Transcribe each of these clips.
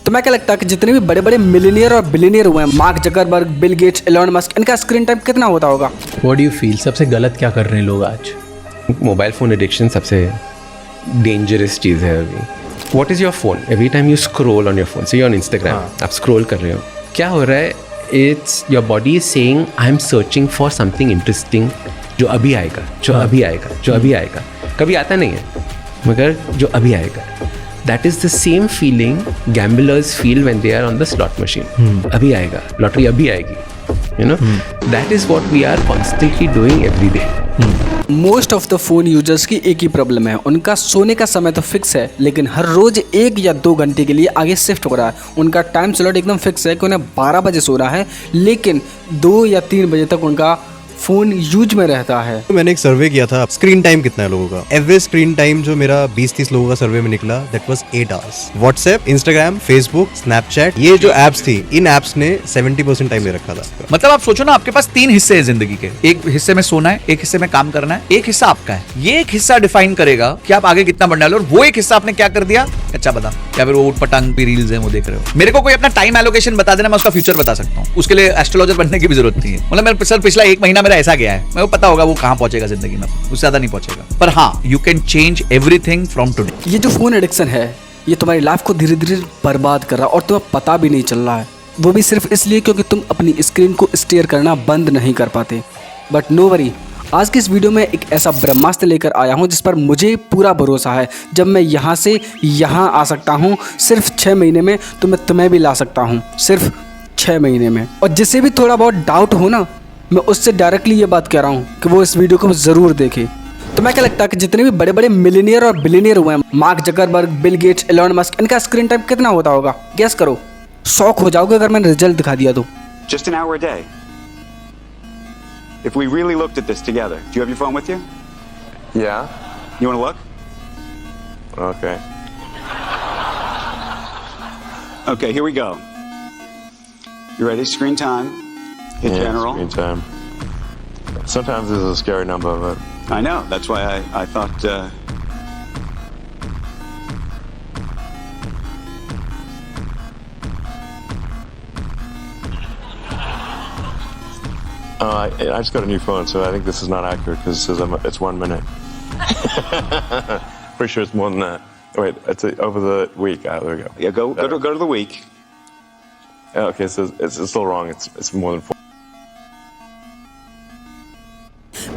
तो मैं क्या लगता है कि जितने भी बड़े बड़े मिलियनियर और बिलियनियर हुए हैं, Mark Zuckerberg, Bill Gates, Elon Musk, इनका स्क्रीन टाइम कितना होता होगा? व्हाट डू यू फील, सबसे गलत क्या कर रहे हैं लोग आज? मोबाइल फ़ोन एडिक्शन सबसे डेंजरस चीज़ है अभी। What is your phone? Every time you scroll on your phone, से ऑन इंस्टाग्राम आप स्क्रॉल कर रहे हो, क्या हो रहा है? It's your body is saying I am searching for something interesting, जो अभी आएगा, जो अभी आएगा, जो अभी आएगा। कभी आता नहीं है मगर जो अभी आएगा। That is the same feeling gamblers feel when they are on the slot machine. अभी आएगा, लॉटरी अभी आएगी, you know. That is what we are constantly doing every day. Most of the phone users की एक ही problem है, उनका सोने का समय तो फिक्स है लेकिन हर रोज 1 या 2 घंटे के लिए आगे शिफ्ट हो रहा है। उनका टाइम स्लॉट एकदम फिक्स है कि उन्हें 12 बजे सो रहा है लेकिन 2 या 3 बजे तक उनका फोन यूज में रहता है। तो मैंने एक सर्वे किया था, स्क्रीन टाइम कितना है लोगों का। एवरेज स्क्रीन टाइम जो मेरा 20-30 लोगों का सर्वे में निकला, that was 8 hours. WhatsApp, Instagram, Facebook, Snapchat, ये जो एप्स थी, इन एप्स ने 70% टाइम ले रखा था। मतलब आप सोचो ना, आपके पास 3 हिस्से हैं जिंदगी के। एक हिस्से में सोना है, एक हिस्से में काम करना है, एक हिस्सा आपका है। ये एक हिस्सा डिफाइन करेगा कि आप आगे कितना बढ़ने वाले हो, और वो एक हिस्सा आपने क्या कर दिया, अच्छा बता, या फिर वो उटपटांग की रील्स हैं वो देख रहे हो। मेरे को कोई अपना टाइम एलोकेशन बता देना, मैं उसका फ्यूचर बता सकता हूँ। उसके लिए एस्ट्रोलॉजर बनने की भी जरूरत नहीं है। मतलब मेरा सर पिछला 1 महीना मेरा ऐसा गया है, मैं पता होगा वो कहां पहुंचेगा जिंदगी में, उससे ज्यादा नहीं पहुंचेगा। पर हाँ, you can change everything from today. ये जो फोन एडिक्शन है ये तुम्हारी लाइफ को धीरे धीरे बर्बाद कर रहा है और तुम्हें पता भी नहीं चल रहा है। वो भी सिर्फ इसलिए क्योंकि तुम अपनी स्क्रीन को स्टेयर करना बंद नहीं कर पाते। बट नो वरी, आज की इस वीडियो में एक ऐसा ब्रह्मास्त्र लेकर आया हूँ जिस पर मुझे पूरा भरोसा है। जब मैं यहाँ से यहाँ आ सकता हूँ सिर्फ 6 महीने में, तो मैं तुम्हें भी ला सकता हूँ सिर्फ 6 महीने में। और जिसे भी थोड़ा बहुत डाउट हो ना, मैं उससे डायरेक्टली ये बात कह रहा हूँ कि वो इस वीडियो को ज़रूर देखे। तो मैं क्या लगता है कि जितने भी बड़े बड़े मिलियनियर और बिलियनियर हुए हैं, Mark Zuckerberg, Bill Gates, Elon Musk, इनका स्क्रीन टाइम कितना होता होगा? गेस करो, शॉक हो जाओगे अगर मैंने रिजल्ट दिखा दिया तो। Just an hour a day. If we really looked at this together, do you have your phone with you? Yeah. You want to look? Okay. Okay, here we go. You ready? Screen time. In general. Screen time. Sometimes this is a scary number, but I know. That's why I thought. I just got a new phone, so I think this is not accurate because it says it's 1 minute. Pretty sure it's more than that. Wait, it's over the week. There we go. Yeah, go to the week. Okay, so it's still wrong. It's more than 4.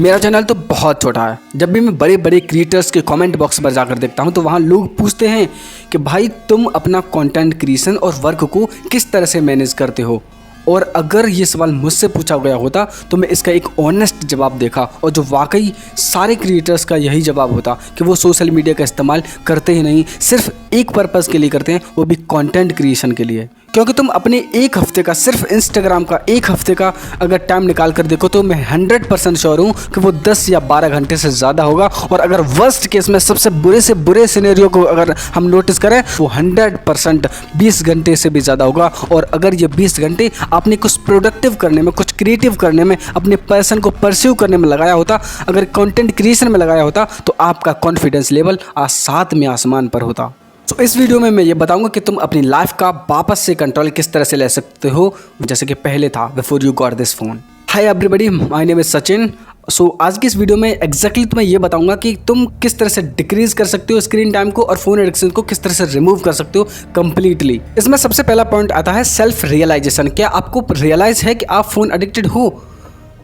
मेरा channel तो बहुत छोटा है। जब भी मैं बड़े बड़े क्रिएटर्स के कमेंट बॉक्स पर जाकर देखता हूं तो वहां लोग पूछते हैं कि भाई तुम अपना कंटेंट क्रिएशन और वर्क को किस तरह से मैनेज करते हो। और अगर ये सवाल मुझसे पूछा गया होता तो मैं इसका एक ऑनेस्ट जवाब देखा, और जो वाकई सारे क्रिएटर्स का यही जवाब होता कि वो सोशल मीडिया का इस्तेमाल करते ही नहीं, सिर्फ एक पर्पज़ के लिए करते हैं, वो भी कंटेंट क्रिएशन के लिए। क्योंकि तुम अपने 1 हफ्ते का, सिर्फ इंस्टाग्राम का 1 हफ्ते का अगर टाइम निकाल कर देखो तो मैं 100% श्योर हूँ कि वो 10 या 12 घंटे से ज़्यादा होगा। और अगर वर्स्ट केस में सबसे बुरे से बुरे सिनेरियो को अगर हम नोटिस करें वो 100% 20 घंटे से भी ज़्यादा होगा। और अगर ये 20 घंटे आपने कुछ प्रोडक्टिव करने में, कुछ क्रिएटिव करने में, अपने पैशन को परस्यू करने में लगाया होता, अगर कंटेंट क्रिएशन में लगाया होता, तो आपका कॉन्फिडेंस लेवल आज 7 में आसमान पर होता। तो इस वीडियो में मैं ये बताऊंगा कि तुम अपनी लाइफ का वापस से कंट्रोल किस तरह से ले सकते हो जैसे कि पहले था, before you got this phone. Hi everybody, my name is Sachin. So आज की इस वीडियो में एग्जैक्टली तुम्हें ये बताऊंगा कि तुम किस तरह से डिक्रीज कर सकते हो स्क्रीन टाइम को और फोन एडिक्शन को किस तरह से रिमूव कर सकते हो कंप्लीटली। इसमें सबसे पहला पॉइंट आता है सेल्फ रियलाइजेशन। क्या आपको रियलाइज है कि आप फोन एडिक्टेड हो?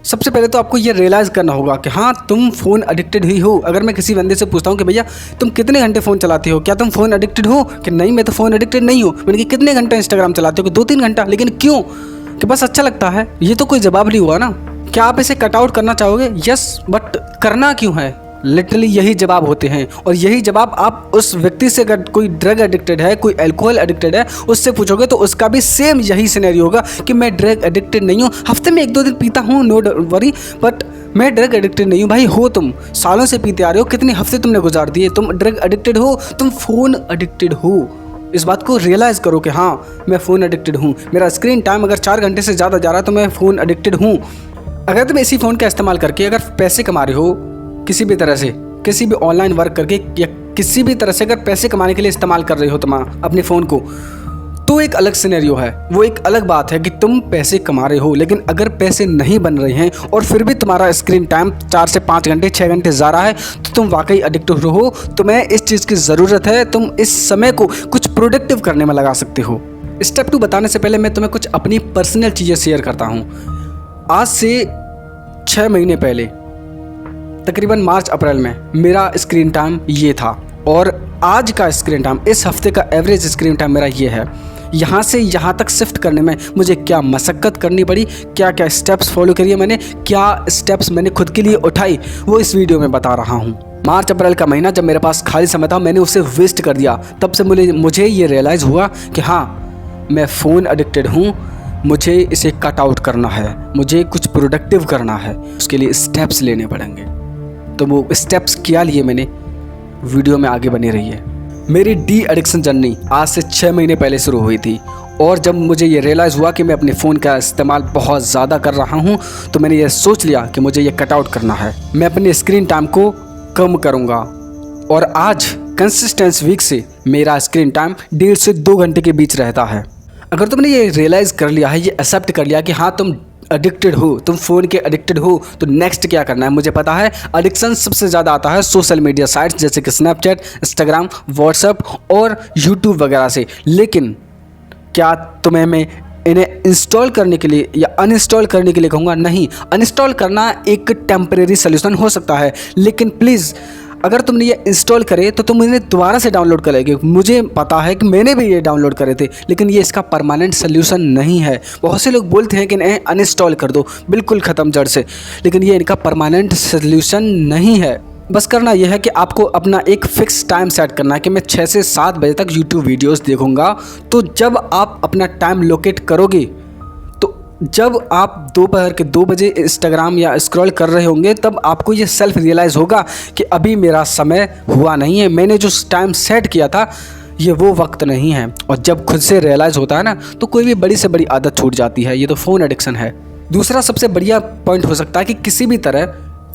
सबसे पहले तो आपको ये रियलाइज़ करना होगा कि हाँ तुम फ़ोन एडिक्टेड ही हो। अगर मैं किसी बंदे से पूछता हूँ कि भैया तुम कितने घंटे फ़ोन चलाते हो, क्या तुम फ़ोन एडिक्टेड हो? कि नहीं मैं तो फ़ोन एडिक्टेड नहीं हूँ। मैंने कि कितने घंटे इंस्टाग्राम चलाते हो? कि 2-3 घंटा। लेकिन क्यों? कि बस अच्छा लगता है। ये तो कोई जवाब नहीं हुआ ना। क्या आप इसे कट आउट करना चाहोगे? यस, बट करना क्यों है? लिटरली यही जवाब होते हैं। और यही जवाब आप उस व्यक्ति से, अगर कोई ड्रग एडिक्टेड है, कोई अल्कोहल एडिक्टेड है, उससे पूछोगे तो उसका भी सेम यही सिनेरियो होगा कि मैं ड्रग एडिक्टेड नहीं हूँ, हफ्ते में 1-2 दिन पीता हूँ, नो वरी, बट मैं ड्रग एडिक्टेड नहीं हूँ। भाई हो, तुम सालों से पीते आ रहे हो, कितने हफ्ते तुमने गुजार दिए, तुम ड्रग एडिक्टेड हो, तुम फ़ोन एडिक्टेड हो। इस बात को रियलाइज़ करो कि हाँ मैं फ़ोन एडिक्टेड हूँ। मेरा स्क्रीन टाइम अगर 4 घंटे से ज़्यादा जा रहा है तो मैं फ़ोन एडिक्टेड हूँ। अगर तुम इसी फ़ोन का इस्तेमाल करके अगर पैसे कमा रहे हो किसी भी तरह से, किसी भी ऑनलाइन वर्क करके या किसी भी तरह से अगर पैसे कमाने के लिए इस्तेमाल कर रहे हो तुम अपने फ़ोन को, तो एक अलग सिनेरियो है, वो एक अलग बात है कि तुम पैसे कमा रहे हो, लेकिन अगर पैसे नहीं बन रहे हैं और फिर भी तुम्हारा स्क्रीन टाइम 4 से 5 घंटे 6 घंटे जा रहा है तो तुम वाकई एडिक्टेड हो। तुम्हें इस चीज़ की ज़रूरत है, तुम इस समय को कुछ प्रोडक्टिव करने में लगा सकते हो। स्टेप 2 बताने से पहले मैं तुम्हें कुछ अपनी पर्सनल चीज़ें शेयर करता हूँ। आज से 6 महीने पहले तकरीबन मार्च अप्रैल में मेरा स्क्रीन टाइम ये था और आज का स्क्रीन टाइम, इस हफ्ते का एवरेज स्क्रीन टाइम मेरा ये है। यहाँ से यहाँ तक शिफ्ट करने में मुझे क्या मशक्क़त करनी पड़ी, क्या क्या स्टेप्स फॉलो करिए मैंने, क्या स्टेप्स मैंने खुद के लिए उठाई, वो इस वीडियो में बता रहा हूँ। मार्च अप्रैल का महीना जब मेरे पास खाली समय था मैंने उसे वेस्ट कर दिया। तब से मुझे ये रियलाइज़ हुआ कि हाँ, मैं फ़ोन एडिक्टेड हूँ, मुझे इसे कट आउट करना है, मुझे कुछ प्रोडक्टिव करना है, उसके लिए स्टेप्स लेने पड़ेंगे। तो वो स्टेप्स क्या लिए मैंने, वीडियो में आगे बनी रही है। मेरी डी एडिक्शन जर्नी आज से 6 महीने पहले शुरू हुई थी और जब मुझे ये रियलाइज़ हुआ कि मैं अपने फ़ोन का इस्तेमाल बहुत ज़्यादा कर रहा हूँ तो मैंने ये सोच लिया कि मुझे ये कट आउट करना है। मैं अपने स्क्रीन टाइम को कम करूँगा और आज कंसिस्टेंस वीक से मेरा स्क्रीन टाइम 1.5 से 2 घंटे के बीच रहता है। अगर तुमने ये रियलाइज़ कर लिया है, ये एक्सेप्ट कर लिया कि हाँ तुम एडिक्टेड हो, तुम फ़ोन के एडिक्टेड हो, तो नेक्स्ट क्या करना है मुझे पता है। एडिक्शन सबसे ज़्यादा आता है सोशल मीडिया साइट्स जैसे कि स्नैपचैट, इंस्टाग्राम, व्हाट्सएप और यूट्यूब वगैरह से। लेकिन क्या तुम्हें मैं इन्हें इंस्टॉल करने के लिए या अनइंस्टॉल करने के लिए कहूँगा? नहीं, अनइंस्टॉल करना एक टेम्परेरी सोल्यूशन हो सकता है, लेकिन प्लीज़ अगर तुमने ये इंस्टॉल करे तो तुम इन्हें दोबारा से डाउनलोड करोगे। मुझे पता है कि मैंने भी ये डाउनलोड करे थे, लेकिन ये इसका परमानेंट सोल्यूशन नहीं है। बहुत से लोग बोलते हैं कि इन्हें अनइंस्टॉल कर दो, बिल्कुल ख़त्म जड़ से, लेकिन ये इनका परमानेंट सोल्यूशन नहीं है। बस करना यह है कि आपको अपना एक फ़िक्स टाइम सेट करना है कि मैं 6 से 7 बजे तक यूट्यूब वीडियोस देखूंगा। तो जब आप अपना टाइम लोकेट करोगे, तो जब आप दोपहर के 2 बजे इंस्टाग्राम या स्क्रॉल कर रहे होंगे, तब आपको ये सेल्फ रियलाइज़ होगा कि अभी मेरा समय हुआ नहीं है, मैंने जो टाइम सेट किया था ये वो वक्त नहीं है। और जब खुद से रियलाइज़ होता है ना, तो कोई भी बड़ी से बड़ी आदत छूट जाती है। ये तो फ़ोन एडिक्शन है। दूसरा सबसे बढ़िया पॉइंट हो सकता है कि किसी भी तरह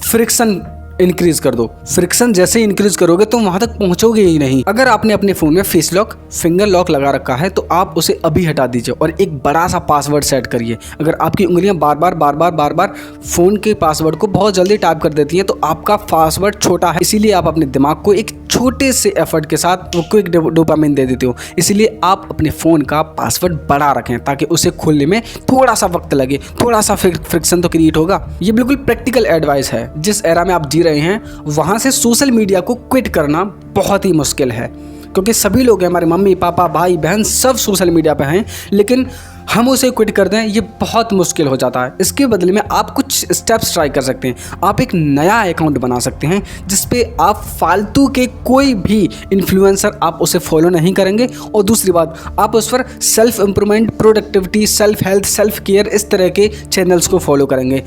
फ्रिक्शन इंक्रीज़ कर दो। फ्रिक्शन जैसे ही इंक्रीज़ करोगे तो वहाँ तक पहुँचोगे ही नहीं। अगर आपने अपने फ़ोन में फेस लॉक, फिंगर लॉक लगा रखा है तो आप उसे अभी हटा दीजिए और एक बड़ा सा पासवर्ड सेट करिए। अगर आपकी उंगलियाँ बार बार फ़ोन के पासवर्ड को बहुत जल्दी टाइप कर देती हैं तो आपका पासवर्ड छोटा है, इसीलिए आप अपने दिमाग को एक छोटे से एफर्ट के साथ वो क्विक डोपामिन दे देते हो। इसीलिए आप अपने फ़ोन का पासवर्ड बड़ा रखें ताकि उसे खोलने में थोड़ा सा वक्त लगे, थोड़ा सा फ्रिक्शन तो क्रिएट होगा। ये बिल्कुल प्रैक्टिकल एडवाइस है। जिस एरा में आप जी रहे हैं वहाँ से सोशल मीडिया को क्विट करना बहुत ही मुश्किल है, क्योंकि सभी लोग हैं, हमारे मम्मी पापा भाई बहन सब सोशल मीडिया पे हैं, लेकिन हम उसे क्विट कर दें ये बहुत मुश्किल हो जाता है। इसके बदले में आप कुछ स्टेप्स ट्राई कर सकते हैं। आप एक नया अकाउंट बना सकते हैं जिस पे आप फालतू के कोई भी इन्फ्लुएंसर आप उसे फॉलो नहीं करेंगे। और दूसरी बात, आप उस पर self improvement, productivity, self health, self care इस तरह के चैनल्स को फॉलो करेंगे,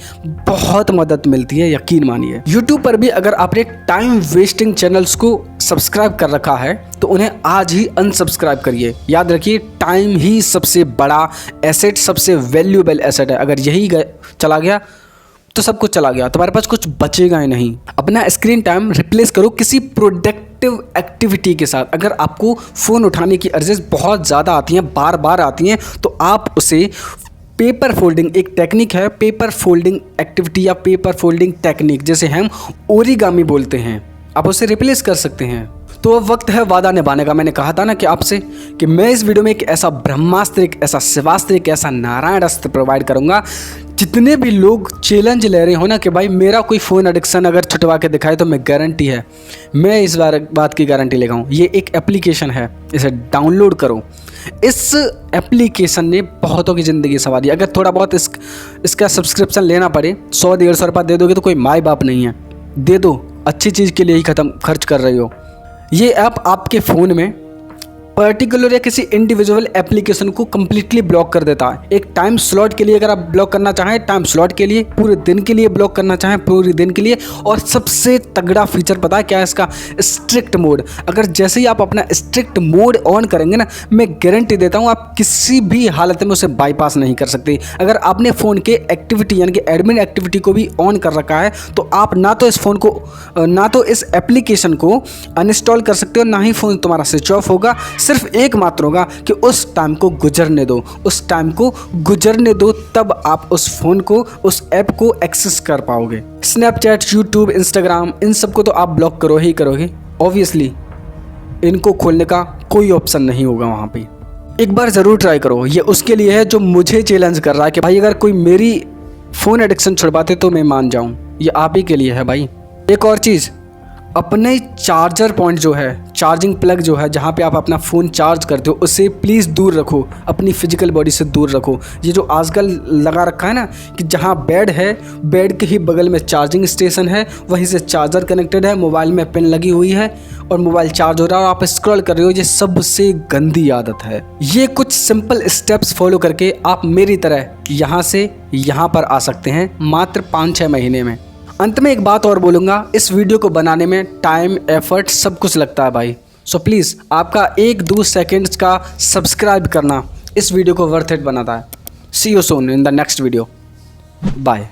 बहुत मदद मिलती है, यकीन मानिए। यूट्यूब पर भी अगर आपने टाइम वेस्टिंग चैनल्स को सब्सक्राइब कर रखा है तो उन्हें आज ही अनसब्सक्राइब करिए। याद रखिए, टाइम ही सबसे बड़ा एसेट, सबसे वैल्यूएबल एसेट है। अगर यही चला गया तो सब कुछ चला गया, तुम्हारे पास कुछ बचेगा ही नहीं। अपना स्क्रीन टाइम रिप्लेस करो किसी प्रोडक्टिव एक्टिविटी के साथ। अगर आपको फ़ोन उठाने की अर्जेस बहुत ज़्यादा आती हैं, बार बार आती हैं, तो आप उसे पेपर फोल्डिंग, एक टेक्निक है पेपर फोल्डिंग एक्टिविटी या पेपर फोल्डिंग टेक्निक, जैसे हम ओरिगामी बोलते हैं, आप उसे रिप्लेस कर सकते हैं। तो अब वक्त है वादा निभाने का। मैंने कहा था ना कि आपसे कि मैं इस वीडियो में एक ऐसा ब्रह्मास्त्र, एक ऐसा शिवास्त्र, एक ऐसा नारायण अस्त्र प्रोवाइड करूंगा। जितने भी लोग चैलेंज ले रहे हो ना कि भाई मेरा कोई फ़ोन एडिक्शन अगर छुटवा के दिखाए तो मैं गारंटी है, मैं इस बात की गारंटी लेगा हूँ। ये एक एप्लीकेशन है, इसे डाउनलोड करो। इस एप्लीकेशन ने बहुतों की ज़िंदगी संवारी। अगर थोड़ा बहुत इसका सब्सक्रिप्शन लेना पड़े, 100-150 रुपये दे दोगे तो कोई माई बाप नहीं है, दे दो, अच्छी चीज़ के लिए ही खर्च कर रही हो। ये ऐप आपके फ़ोन में पर्टिकुलर या किसी इंडिविजुअल एप्लीकेशन को कम्प्लीटली ब्लॉक कर देता है। एक टाइम स्लॉट के लिए अगर आप ब्लॉक करना चाहें, टाइम स्लॉट के लिए, पूरे दिन के लिए ब्लॉक करना चाहें, पूरे दिन के लिए। और सबसे तगड़ा फीचर पता है क्या है इसका? Strict mode. अगर जैसे ही आप अपना स्ट्रिक्ट मोड ऑन करेंगे ना, मैं गारंटी देता हूँ आप किसी भी हालत में उसे बाईपास नहीं कर सकते। अगर आपने फ़ोन के एक्टिविटी यानी कि एडमिन एक्टिविटी को भी ऑन कर रखा है तो आप ना तो इस फ़ोन को, ना तो इस एप्लीकेशन को अनइंस्टॉल कर सकते हो, ना ही फ़ोन तुम्हारा स्विच ऑफ होगा। सिर्फ एकमात्र होगा कि उस टाइम को गुजरने दो, उस टाइम को गुजरने दो, तब आप उस फ़ोन को, उस ऐप को एक्सेस कर पाओगे। स्नैपचैट, यूट्यूब, इंस्टाग्राम, इन सबको तो आप ब्लॉक करो ही करोगे, ऑब्वियसली इनको खोलने का कोई ऑप्शन नहीं होगा वहाँ पे। एक बार ज़रूर ट्राई करो। ये उसके लिए है जो मुझे चैलेंज कर रहा है कि भाई अगर कोई मेरी फ़ोन एडिक्शन छुड़वाते तो मैं मान जाऊँ। ये आप ही के लिए है भाई। एक और चीज़, अपने चार्जर पॉइंट जो है, चार्जिंग प्लग जो है, जहाँ पे आप अपना फ़ोन चार्ज करते हो, उसे प्लीज़ दूर रखो, अपनी फिजिकल बॉडी से दूर रखो। ये जो आजकल लगा रखा है ना कि जहाँ बेड है, बेड के ही बगल में चार्जिंग स्टेशन है, वहीं से चार्जर कनेक्टेड है, मोबाइल में पिन लगी हुई है और मोबाइल चार्ज हो रहा है और आप स्क्रॉल कर रहे हो, ये सबसे गंदी आदत है। ये कुछ सिंपल स्टेप्स फॉलो करके आप मेरी तरह यहाँ से यहाँ पर आ सकते हैं मात्र 5-6 महीने में। अंत में एक बात और बोलूँगा, इस वीडियो को बनाने में टाइम, एफर्ट सब कुछ लगता है भाई। सो प्लीज़ आपका 1-2 सेकेंड्स का सब्सक्राइब करना इस वीडियो को वर्थ इट बनाता है। See you soon in the next video. Bye.